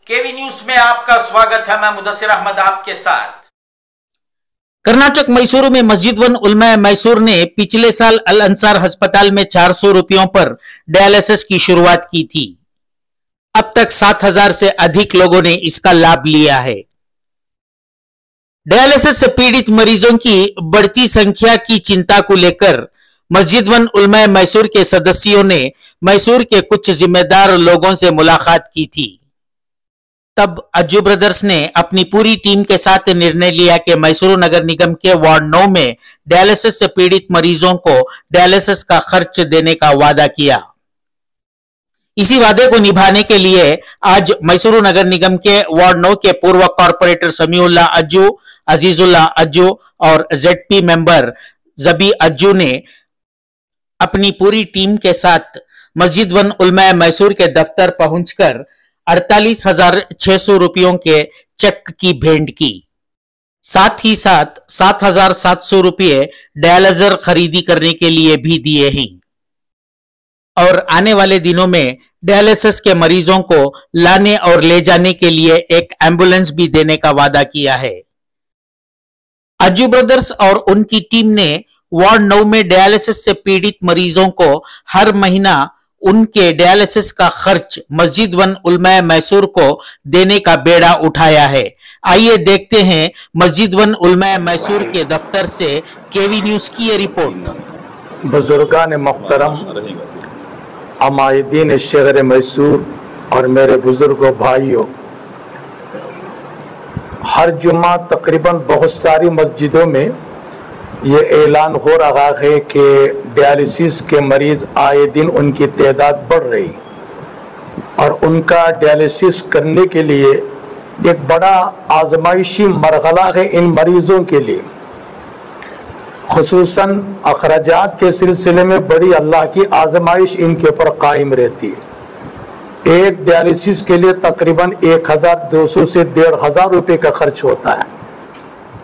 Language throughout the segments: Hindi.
केवी न्यूज में आपका स्वागत है। मैं मुदस्सिर अहमद आपके साथ। कर्नाटक मैसूर में मस्जिद वन उलमा मैसूर ने पिछले साल अल अंसार अस्पताल में 400 रुपयों पर डायलिसिस की शुरुआत की थी। अब तक 7,000 से अधिक लोगों ने इसका लाभ लिया है। डायलिसिस से पीड़ित मरीजों की बढ़ती संख्या की चिंता को लेकर मस्जिद वन उलमा मैसूर के सदस्यों ने मैसूर के कुछ जिम्मेदार लोगों से मुलाकात की थी। तब अज्जू ब्रदर्स ने अपनी पूरी टीम के साथ निर्णय लिया कि मैसूर नगर निगम के वार्ड 9 में डायलिसिस से पीड़ित मरीजों को डायलिसिस का खर्च देने का वादा किया। इसी वादे को निभाने के लिए आज मैसूर नगर निगम के वार्ड 9 के पूर्व कॉर्पोरेटर समीउल्लाह अज्जू, अजीजुल्लाह अज्जू और जेडपी मेंबर जबी अज्जू ने अपनी पूरी टीम के साथ मस्जिद वन उलमा मैसूर के दफ्तर पहुंचकर 48,600 रुपयों के चेक की भेंट की। साथ ही साथ 7,700 रुपये डायलिजर खरीदी करने के लिए भी दिए हैं और आने वाले दिनों में डायलिसिस के मरीजों को लाने और ले जाने के लिए एक एम्बुलेंस भी देने का वादा किया है। अज्जू ब्रदर्स और उनकी टीम ने वार्ड 9 में डायलिसिस से पीड़ित मरीजों को हर महीना उनके डायलिसिस का खर्च मस्जिद वन उलमा मैसूर को देने का बेड़ा उठाया है। आइए देखते हैं मस्जिद वन उलमा मैसूर के दफ्तर से केवी न्यूज की ये रिपोर्ट। बुजुर्गान मोहतरम, अमायदीन शहर मैसूर और मेरे बुजुर्गों भाइयों, हर जुम्मा तकरीबन बहुत सारी मस्जिदों में ये ऐलान हो रहा है कि डायलिसिस के मरीज आए दिन उनकी तादाद बढ़ रही और उनका डायलिसिस करने के लिए एक बड़ा आजमाइशी मरहला है इन मरीजों के लिए। खुसूसन अखराजात के सिलसिले में बड़ी अल्लाह की आजमाइश इनके ऊपर कायम रहती है। एक डायलिसिस के लिए तकरीबन 1,200 से 1,500 रुपये का खर्च होता है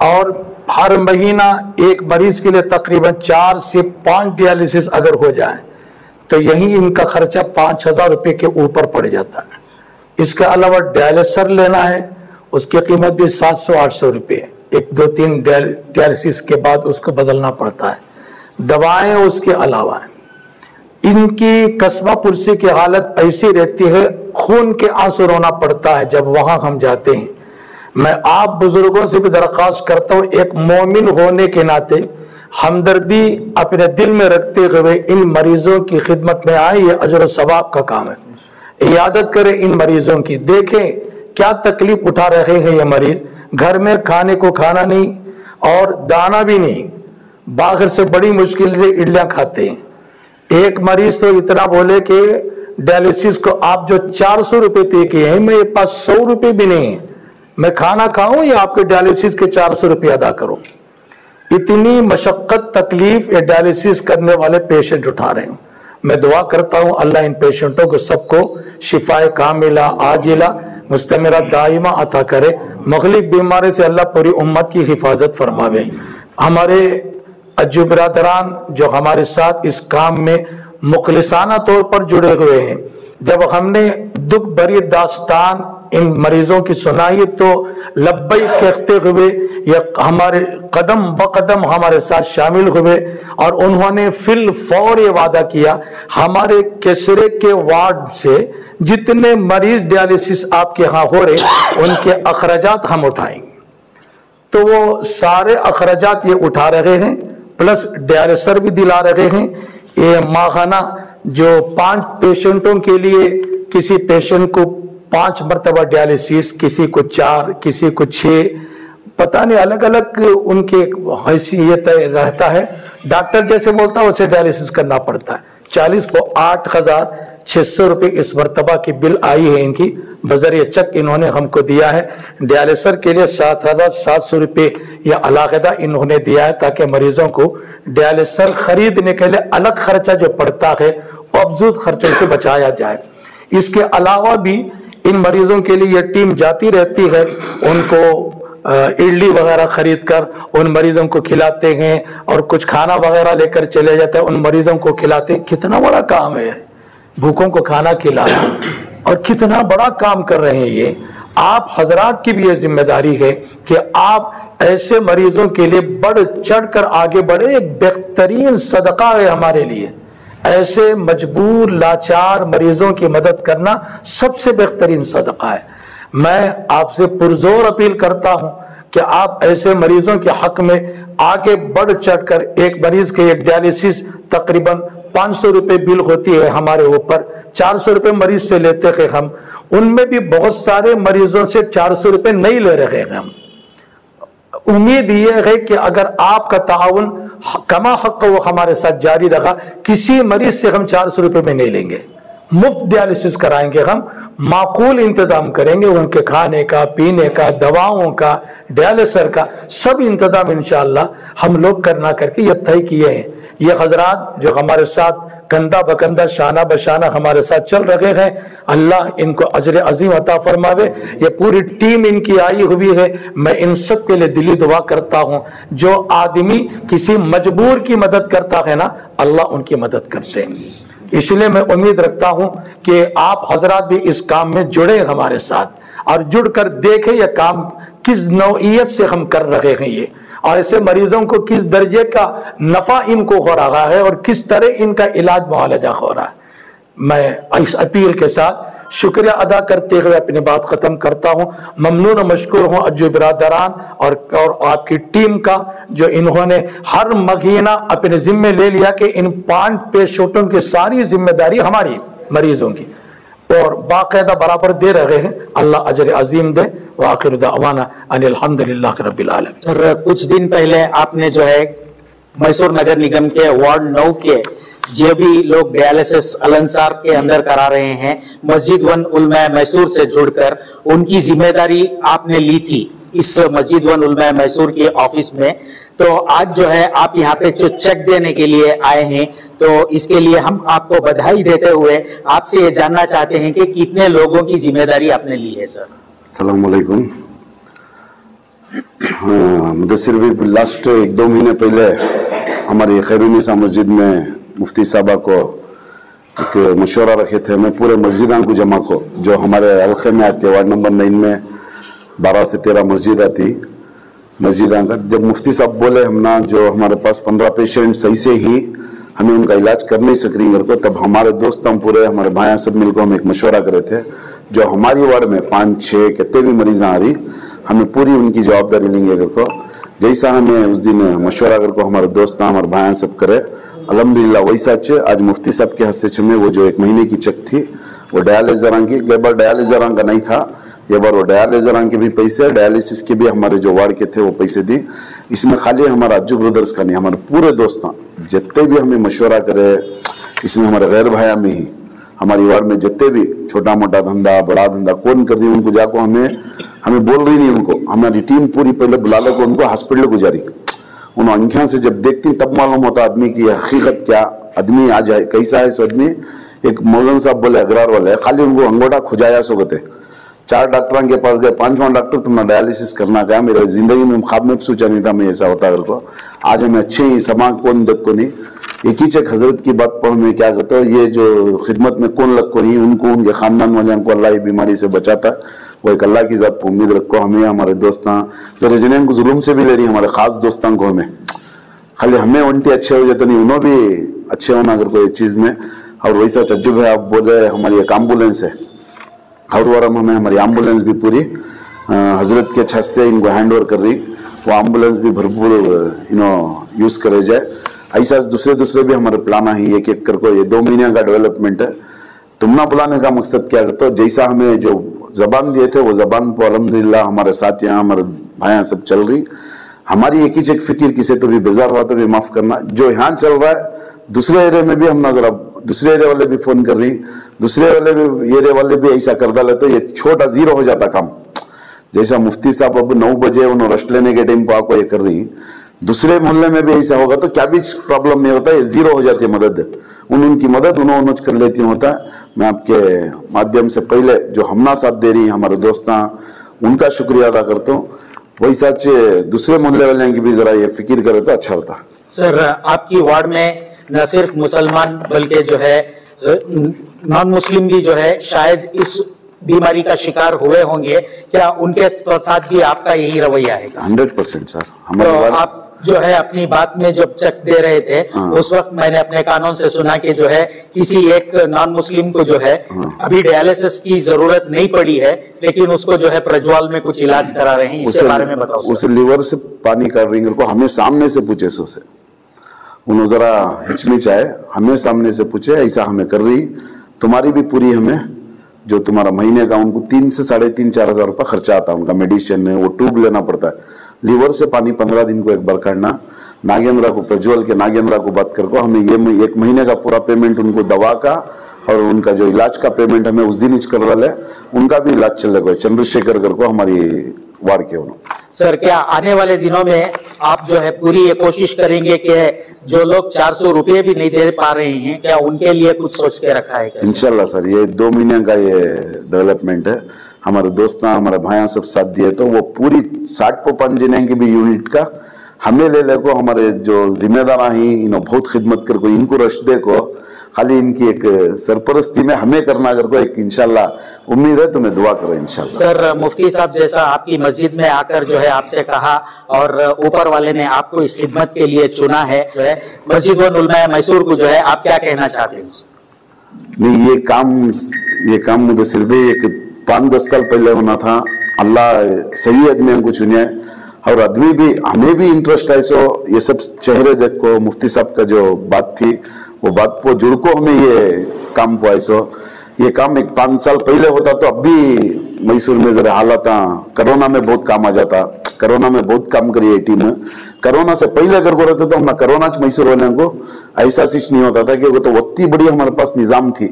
और हर महीना एक मरीज के लिए तकरीबन 4 से 5 डायलिसिस अगर हो जाए तो यही इनका खर्चा 5,000 रुपये के ऊपर पड़ जाता है। इसके अलावा डायलिसर लेना है, उसकी कीमत भी 700-800 रुपये। 1-2-3 डायलिसिस के बाद उसको बदलना पड़ता है। दवाएं उसके अलावा है। इनकी कस्बा पुरसी की हालत ऐसी रहती है, खून के आंसू रोना पड़ता है जब वहां हम जाते हैं। मैं आप बुजुर्गों से भी दरख्वास्त करता हूँ, एक मोमिन होने के नाते हमदर्दी अपने दिल में रखते हुए इन मरीजों की खिदमत में आए। ये अजर सवाब का काम है। इयादत करें इन मरीजों की, देखें क्या तकलीफ उठा रहे हैं ये मरीज। घर में खाने को खाना नहीं और दाना भी नहीं, बाहर से बड़ी मुश्किल से इडलियां खाते हैं। एक मरीज तो इतना बोले कि डायलिसिस को आप जो 400 रुपये तय किए हैं, मेरे पास 100 रुपये भी नहीं है, मैं खाना खाऊं या आपके डायलिसिस के 400 रुपये अदा करूं। इतनी मशक्कत तकलीफ ये डायलिसिस करने वाले पेशेंट उठा रहे हैं। मैं दुआ करता हूं अल्लाह इन पेशेंटों को सबको शिफाए कामिला आजिला मुस्तमिरा दाइमा अता करे। मगलिब बीमारी से अल्लाह पूरी उम्मत की हिफाजत फरमावे। हमारे अज्जू बिरादरान जो हमारे साथ इस काम में मुखलिसाना तौर पर जुड़े हुए हैं, जब हमने दुख भरी दास्तान इन मरीजों की सुनाई तो लब्बैक कहते हुए ये हमारे कदम बकदम हमारे साथ शामिल हुए और उन्होंने फिल फौर ये वादा किया, हमारे केसरे के वार्ड से जितने मरीज डायलिसिस आपके यहाँ हो रहे उनके अखराजात हम उठाएंगे। तो वो सारे अखराजात ये उठा रहे हैं, प्लस डायलिसर भी दिला रहे हैं। ये माहाना जो 5 पेशेंटों के लिए, किसी पेशेंट को 5 मरतबा डायलिसिस, किसी को 4, किसी को 6, पता नहीं अलग अलग उनके हैसियत रहता है। डॉक्टर जैसे बोलता है वैसे डायलिसिस करना पड़ता है। 8,600 रुपये इस मरतबा की बिल आई है इनकी, बजरिए चेक इन्होंने हमको दिया है। डायलिसर के लिए 7,700 रुपये यह अलग इन्होंने दिया है ताकि मरीजों को डायलिसर खरीदने के लिए अलग खर्चा जो पड़ता है अफजूद खर्चों से बचाया जाए। इसके अलावा भी इन मरीजों के लिए यह टीम जाती रहती है, उनको इडली वगैरह खरीद कर उन मरीजों को खिलाते हैं और कुछ खाना वगैरह लेकर चले जाते हैं, उन मरीजों को खिलाते हैं। कितना बड़ा काम है भूखों को खाना खिलाना। और कितना बड़ा काम कर रहे हैं ये। आप हजरात की भी ये जिम्मेदारी है कि आप ऐसे मरीजों के लिए बढ़ चढ़कर आगे बढ़े। एक बेहतरीन सदका है हमारे लिए, ऐसे मजबूर लाचार मरीजों की मदद करना सबसे बेहतरीन सदका है। मैं आपसे पुरजोर अपील करता हूं कि आप ऐसे मरीजों के हक में आगे बढ़ चढ़कर, एक मरीज के एक डायलिसिस तकरीबन 500 रुपए बिल होती है हमारे ऊपर, 400 रुपए मरीज से लेते हैं हम, उनमें भी बहुत सारे मरीजों से 400 रुपए नहीं ले रहे हैं हम। उम्मीद यह है कि अगर आपका ताउन कमा हक वो हमारे साथ जारी रहा, किसी मरीज से हम 400 रुपए में नहीं लेंगे, मुफ्त डायलिसिस कराएंगे हम, माकूल इंतजाम करेंगे, उनके खाने का, पीने का, दवाओं का, डायलिसर का सब इंतजाम इंशाअल्लाह हम लोग करना करके ये तय किए हैं। ये हजरात जो हमारे साथ कंधा बकंधा शाना बशाना हमारे साथ चल रहे हैं, अल्लाह इनको अजर अजीम अता फरमावे। ये पूरी टीम इनकी आई हुई है, मैं इन सब के लिए दिली दुआ करता हूँ। जो आदमी किसी मजबूर की मदद करता है ना, अल्लाह उनकी मदद करते हैं। इसलिए मैं उम्मीद रखता हूं कि आप हजरात भी इस काम में जुड़े हमारे साथ और जुड़कर देखें यह काम किस नौइयत से हम कर रहे हैं ये, और ऐसे मरीजों को किस दर्जे का नफा इनको हो रहा है और किस तरह इनका इलाज मुआलजा हो रहा है। मैं इस अपील के साथ शुक्रिया अदा करते हुए अपनी बात खत्म करता हूं। ममनून और मशकूर हूं अज्जू बिरादरान और आपकी टीम का, जो इन्होंने हर महीना अपने जिम्मे ले लिया कि इन 5 पेशेंटों की सारी जिम्मेदारी हमारी मरीजों की, और बाकायदा बराबर दे रहे हैं। अल्लाह अजर अजीम दे। व आखिर दावाना अनिल हम्दुलिल्लाह रब्बिल आलमीन। सर, कुछ दिन पहले आपने जो है मैसूर नगर निगम के वार्ड 9 के जो भी लोग डायलिसिस अलंसार के अंदर करा रहे हैं, मस्जिद वन उलमा मैसूर से जुड़कर उनकी जिम्मेदारी आपने ली थी इस मस्जिद वन उलमा मैसूर के ऑफिस में। तो आज जो है आप यहाँ पे जो चेक देने के लिए आए हैं, तो इसके लिए हम आपको बधाई देते हुए आपसे ये जानना चाहते हैं कि कितने लोगों की जिम्मेदारी आपने ली है सर। अस्सलाम वालेकुम। मुदस्सिर भी लास्ट 1-2 महीने पहले हमारी खैरुनिसा मस्जिद में मुफ्ती साहबा को एक मशवरा रखे थे। मैं पूरे मस्जिदां को जमा को, जो हमारे हल्के में आते वार्ड नंबर 9 में 12 से 13 मस्जिद आती मस्जिदां का, जब मुफ्ती साहब बोले हम ना जो हमारे पास 15 पेशेंट सही से ही हमें उनका इलाज कर नहीं सक रही को, तब हमारे दोस्त हम पूरे हमारे भाइयाँ सब मिलकर हम एक मशवरा करे थे, जो हमारी वार्ड में 5-6 कितने भी मरीज आ रही, हमें पूरी उनकी जवाबदारी लेंगे को। जैसा हमें उस दिन मशवरा को हमारे दोस्त हमारे भाइयाँ सब करे, अल्हम्दुलिल्लाह वैसा अच्छे आज मुफ्ती साहब के हस्ते में वो जो 1 महीने की चेक थी वो डायलिजर की, गए बार डायलिजर का नहीं था, ये बार वो डायलिजर के भी पैसे, डायलिसिस के भी हमारे जो वार्ड के थे वो पैसे दी। इसमें खाली हमारा अज्जू ब्रदर्स का नहीं, हमारे पूरे दोस्त जितने भी हमें मशवरा करे, इसमें हमारे गैर भाया में ही हमारी वार्ड में जितने भी छोटा मोटा धंधा बड़ा धंधा कौन कर रही है उनको जाको हमें बोल रही नहीं, उनको हमारी टीम पूरी पहले बुला लो को उनको हॉस्पिटल गुजारी। उन आंखों से जब देखती तब मालूम होता आदमी की हकीकत क्या, आदमी आ जाए कैसा है सो आदमी। एक मौलाना साहब बोले अगरार वाले, खाली उनको अंगोटा खुजाया सोगते, 4 डॉक्टरों के पास गए, 5वां डॉक्टर तुम्हारा डायलिसिस करना गया। मेरे जिंदगी में ख्वाब में सोचा नहीं था मैं ऐसा होता है को। आज हमें अच्छे ही समाज कौन दक को नहीं, एक ही चेक हजरत की बात पर मैं क्या कहता हूँ, ये जो खिदमत में कौन लग को नहीं, उनको उनके खानदान वाले को अल्लाह बीमारी से बचाता, वो एक अल्लाह की जात पर उम्मीद रखो। हमें हमारे दोस्त जरा जिन्हें को जुलूम से भी ले रही, हमारे खास दोस्तों को हमें खाली हमें उनके अच्छे हो जाते नहीं, उन्होंने भी अच्छे होना अगर कोई चीज़ में। और वैसा तजुब है, आप बोले हमारी एक एम्बुलेंस है और वारम हमें हमारी एम्बुलेंस भी पूरी हजरत के छत से इनको हैंड ओवर कर रही, वो एम्बुलेंस भी भरपूर यूज़ करे जाए। ऐसा दूसरे भी हमारे प्लान है, एक करके ये 2 महीने का डेवलपमेंट है। तुमना बुलाने का मकसद क्या करते हो, जैसा हमें जो जबान दिए थे वो जबान पर अल्हम्दुलिल्लाह हमारे साथ यहाँ हमारे भाइयाँ सब चल रही। हमारी एक ही चेक फिक्र किसी तो भी बेजार हुआ तो भी माफ करना, जो यहाँ चल रहा है दूसरे एरिया में भी हम ना जरा दूसरे एरिया वाले भी फोन कर रही, दूसरे वाले भी एरिया वाले भी ऐसा कर डाले तो ये छोटा 0 हो जाता काम। जैसा मुफ्ती साहब अब 9 बजे उन्होंने रेस्ट लेने के टाइम पर आपको ये कर रही, दूसरे मोहल्ले में भी ऐसा होगा तो क्या भी प्रॉब्लम नहीं होता, ये 0 हो जाती है मदद, उनकी मदद उन्होंने कर लेती होता है। मैं आपके माध्यम से पहले जो हमना साथ दे रही हैं हमारे दोस्तां, उनका शुक्रिया अदा करता हूँ। वैसा दूसरे मोहल्ले वाले की भी जरा ये फिक्र करे तो अच्छा होता। सर, आपकी वार्ड में न सिर्फ मुसलमान बल्कि जो है नॉन मुस्लिम भी जो है शायद इस बीमारी का शिकार हुए होंगे, क्या उनके साथ भी आपका यही रवैया है? 100% सर। तो हमारे आप जो है अपनी बात में जब चेक दे रहे थे उस वक्त मैंने अपने कानों से सुना कि जो है किसी एक नॉन मुस्लिम को जो है अभी डायलिसिस की जरूरत नहीं पड़ी है, लेकिन उसको जो है प्रज्वाल में कुछ इलाज करा रहे हैं, इसके बारे में बताओ सर। उसे लीवर से पानी कर रही है, हमें सामने से पूछे सो से उन्होंने जरा हिचमिचाए, हमें सामने से पूछे ऐसा हमें कर रही, तुम्हारी भी पूरी हमें जो तुम्हारा महीने का उनको 3 से 3.5-4 हज़ार रुपये खर्चा आता है, उनका मेडिसिन है, वो ट्यूब लेना पड़ता है, लीवर से पानी 15 दिन को एक बार करना। नागेंद्रा को, प्रज्वल के नागेंद्रा को बात करके हमें ये 1 महीने का पूरा पेमेंट उनको दवा का और उनका जो इलाज का पेमेंट हमें उस दिन ही कर रहा है, उनका भी इलाज चलेगा। चंद्रशेखर कर को हमारी वार्ड के उन्होंने। सर क्या आने वाले दिनों में आप जो है पूरी ये कोशिश करेंगे कि जो लोग 400 रुपये भी नहीं दे पा रहे हैं, क्या उनके लिए कुछ सोच के रखा है? इंशाल्लाह सर, ये 2 महीने का ये डेवलपमेंट है, हमारे दोस्त हमारे भाइयों सब साथ दिए, तो वो पूरी 60 जिने की भी यूनिट का हमें ले ले को हमारे जो जिम्मेदार ही इन्हों बहुत खिदमत कर को इनको रश दे को खाली इनकी एक सरपरस्ती में हमें करना अगर को एक इंशाल्लाह उम्मीद है, तुम्हें दुआ करो इंशाल्लाह। सर मुफ्ती साहब जैसा आपकी मस्जिद में आकर जो है आपसे कहा और ऊपर वाले ने आपको इस खिदमत के लिए चुना है, जो है मस्जिद वन उलमा मैसूर को जो है आप क्या कहना चाहते हैं? नहीं, ये काम मुझे सिर्फ एक 5-10 साल पहले होना था। अल्लाह सही आदमी को चुने और आदमी भी हमें भी इंटरेस्ट है, सो ये सब चेहरे देख को मुफ्ती साहब का जो बात थी वो बात को जुड़ को हमें ये काम को ऐसो ये काम एक 5 साल पहले होता तो अब भी मैसूर में जरा हालात कोरोना में बहुत काम आ जाता। कोरोना में बहुत काम करी टीम, कोरोना से पहले अगर को रहते तो हम कोरोना मैसूर वाले को ऐसा चीज नहीं होता था कि वो तो उतनी बड़ी हमारे पास निजाम थी।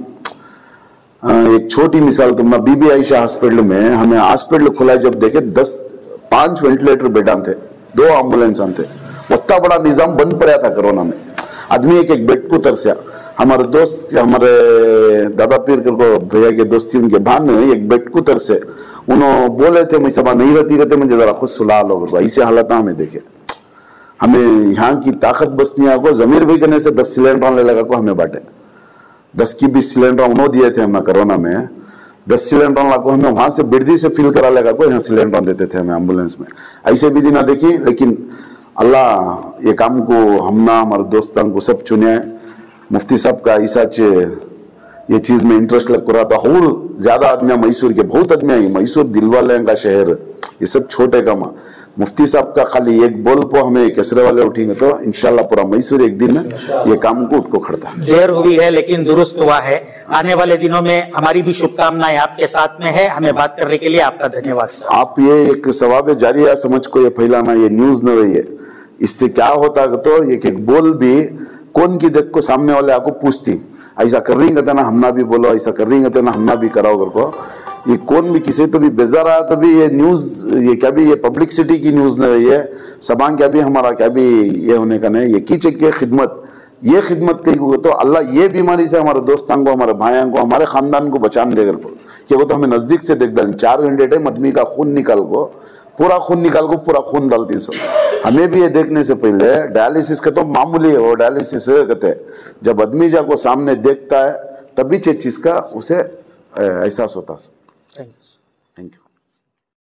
एक छोटी मिसाल तुम बीबी आयशा हॉस्पिटल में हमें हॉस्पिटल खुला जब देखे 5 वेंटिलेटर बेड थे, 2 एम्बुलेंस थे, उतना बड़ा निजाम बंद पड़ा था कोरोना में। आदमी एक बेड को तरसा। हमारे दोस्त हमारे दादा पीर को भैया के दोस्ती उनके भान में एक बेड को तरसे उन्होंने बोले थे मैं सभा नहीं रहती मुझे जरा खुद सुला लो, ऐसे हालत हमें देखे। हमें यहाँ की ताकत बसनिया को जमीर भी करने से 10 सिलेंडर ले लगा को हमें बांटे 10 की 20 सिलेंडर उन्होंने दिए थे हमें कोरोना में। 10 सिलेंडर को हमें वहां से बिरदी से फिल करा लगा को यहाँ सिलेंडर देते थे हमें एम्बुलेंस में। ऐसे भी दिन ना देखी, लेकिन अल्लाह ये काम को हमना हमारे दोस्तों को सब चुने। मुफ्ती साहब का ऐसा ये चीज में इंटरेस्ट लग रहा था। और ज्यादा आदमी मैसूर के बहुत आदमी आई, मैसूर दिलवाले का शहर, ये सब छोटे काम। मुफ्ती साहब का खाली एक बोल को हमें केसरे वाले उठेंगे तो इंशाल्लाह पूरा मैसूर एक दिन ये काम को उठको खड़ता। देर हुई है लेकिन दुरुस्त हुआ है। आने वाले दिनों में हमारी भी शुभकामनाएं आपके साथ में है। हमें बात करने के लिए आपका धन्यवाद। आप ये एक सवाब जारिया समझ को ये फैलाना, ये न्यूज न रही है, इससे क्या होता है तो एक बोल भी कौन की देख को सामने वाले आपको पूछती ऐसा कर रही कहते ना हमना भी बोलो, ऐसा कर रही कहते ना हमना भी कराओ कर को। ये कौन भी किसी तो भी बेजार आया तो भी ये न्यूज ये क्या भी ये पब्लिसिटी की न्यूज न रही है। सबान क्या भी हमारा क्या भी ये होने का नहीं, ये कीचे के खिदमत ये खिदमत कही को तो अल्लाह ये बीमारी से हमारे दोस्तों को, हमारे भाइयों को, हमारे खानदान को बचाने देकर को कि वो तो हमें नजदीक से देख डाल 4 घंटे टाइम आदमी का खून निकाल को पूरा खून डालती सो। हमें भी ये देखने से पहले डायलिसिस का तो मामूली है, वो डायलिसिस कहते हैं जब आदमी जा को सामने देखता है तभी चीज का उसे एहसास होता है। Thank you.